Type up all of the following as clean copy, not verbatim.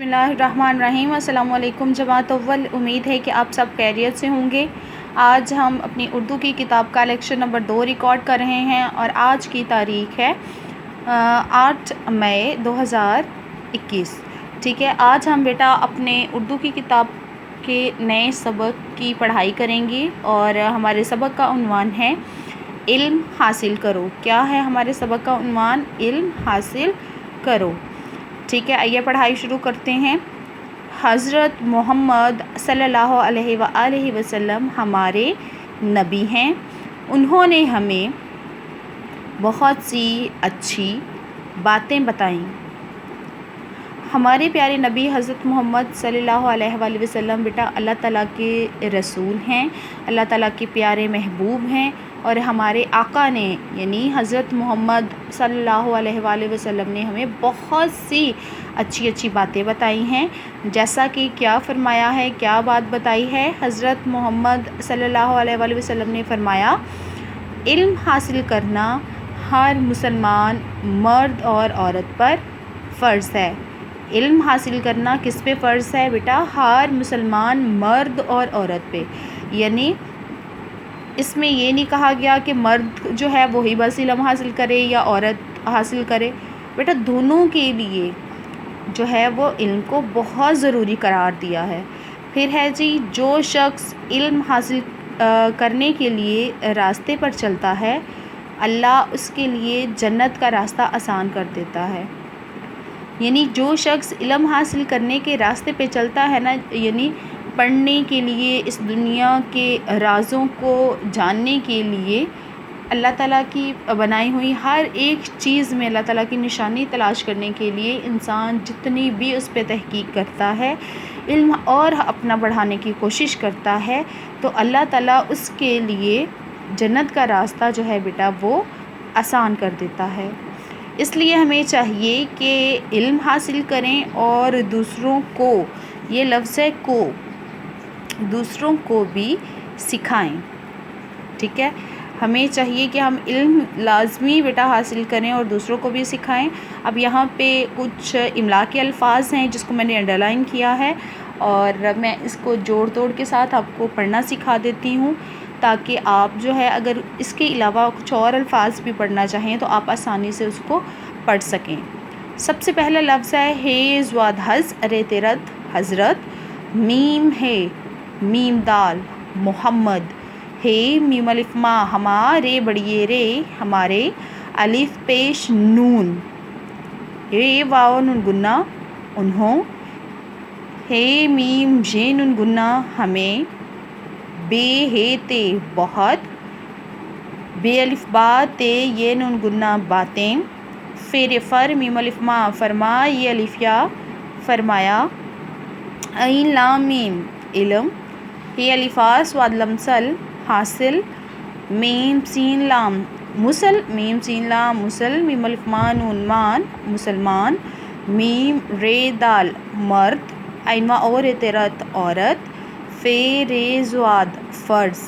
बिस्मिल्लाहिर्रहमानिर्रहीम। अस्सलामु अलैकुम जमात अव्वल। उम्मीद है कि आप सब खैरियत से होंगे। आज हम अपनी उर्दू की किताब का लेक्चर नंबर 2 रिकॉर्ड कर रहे हैं और आज की तारीख़ है 8 मई 2021। ठीक है, आज हम बेटा अपने उर्दू की किताब के नए सबक की पढ़ाई करेंगे और हमारे सबक का उन्वान है इल्म हासिल करो। क्या है हमारे सबक का उन्वान? इल्म हासिल करो। ठीक है, आइए पढ़ाई शुरू करते हैं। हज़रत मोहम्मद सल्लल्लाहु अलैहि वसल्लम हमारे नबी हैं। उन्होंने हमें बहुत सी अच्छी बातें बताईं। हमारे प्यारे नबी हज़रत मोहम्मद सल्लल्लाहु अलैहि वसल्लम बेटा अल्लाह ताला के रसूल हैं, अल्लाह ताला के प्यारे महबूब हैं और हमारे आका ने यानी हज़रत मोहम्मद सल्लल्लाहु अलैहि वसल्लम ने हमें बहुत सी अच्छी अच्छी बातें बताई हैं। जैसा कि क्या फ़रमाया है, क्या बात बताई है? हज़रत मोहम्मद सल्लल्लाहु अलैहि वसल्लम ने फ़रमाया, इल्म हासिल करना हर मुसलमान मर्द और औरत पर फ़र्ज़ है। इल्म हासिल करना किस पे फ़र्ज़ है बेटा? हर मुसलमान मर्द और औरत पे। यानी इसमें ये नहीं कहा गया कि मर्द जो है वही बस इल्म हासिल करे या औरत हासिल करे। बेटा दोनों के लिए जो है वो इल्म को बहुत ज़रूरी करार दिया है। फिर है जी, जो शख्स इल्म हासिल करने के लिए रास्ते पर चलता है, अल्लाह उसके लिए जन्नत का रास्ता आसान कर देता है। यानी जो शख्स इल्म हासिल करने के रास्ते पे चलता है ना, यानी पढ़ने के लिए, इस दुनिया के राज़ों को जानने के लिए, अल्लाह ताला की बनाई हुई हर एक चीज़ में अल्लाह ताला की निशानी तलाश करने के लिए इंसान जितनी भी उस पर तहकीक करता है, इल्म और अपना बढ़ाने की कोशिश करता है, तो अल्लाह ताला उसके लिए जन्नत का रास्ता जो है बेटा वो आसान कर देता है। इसलिए हमें चाहिए कि इल्म हासिल करें और दूसरों को, ये लफ्ज़ है को, दूसरों को भी सिखाएं। ठीक है, हमें चाहिए कि हम इल्म लाज़मी बेटा हासिल करें और दूसरों को भी सिखाएं। अब यहाँ पे कुछ इमला के अल्फाज हैं जिसको मैंने अंडरलाइन किया है और मैं इसको जोड़ तोड़ के साथ आपको पढ़ना सिखा देती हूँ, ताकि आप जो है अगर इसके अलावा कुछ और अल्फाज भी पढ़ना चाहें तो आप आसानी से उसको पढ़ सकें। सबसे पहला लफ्ज़ है हे ज़्वाद हज़ अरे तेरत हज़रत, मीम है मीम दाल मोहम्मद, हे मीम अलिफ मा हमारे बड़िए रे हमारे, अलिफ पेश नून, रे वाव नून गुन्ना उन्हों, हे मीम जे नून गुन्ना हमें, बे हे ते बहुत, बे अलिफ बा ते ये नून गुन्ना बातें, फेर फर मीम अलिफ मा फरमा ये अलिफ या फरमाया, ऐन लाम मीम इल्म, हे अलिफा स्वाद लमसल हासिल, मीम सीन लाम मुसल, मीम सीन लाम मुसल, मीम अलिफ मा नून मान मुसलमान, मीम रे दाल मर्द, ऐन वा और तेरत औरत, फे रे ज़्वाद फ़र्ज़,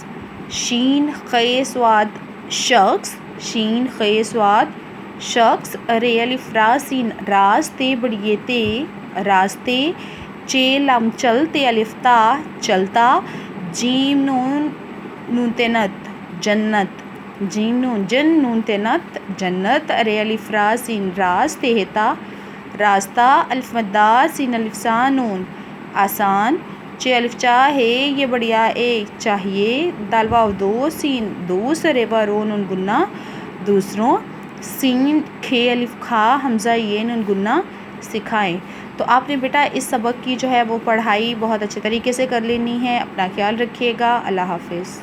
शीन खे स्वाद शख्स, शीन खे स्वाद शख्स, रे अलिफ रा सीन रास्ते बड़िए ते रास्ते, चे लम चलते अलिफ ता चलता, जीम नून नून तेनत जन्नत, जीम नून जन नून तेनत जन्नत, रे अलिफ रा सीन रास्ते हेता रास्ता, अलिफ मद्दा सीन अलिफ सा नून आसान, चे अलिफ चा है ये बढ़िया ए चाहिए, दाल वाव दो सीन दूसरे व रो नून गुन्ना दूसरों, सीन खे अलिफ खा हमज़ा ये नून गुन्ना सिखाएं। तो आपने बेटा इस सबक की जो है वो पढ़ाई बहुत अच्छे तरीके से कर लेनी है। अपना ख्याल रखिएगा। अल्लाह हाफ़िज़।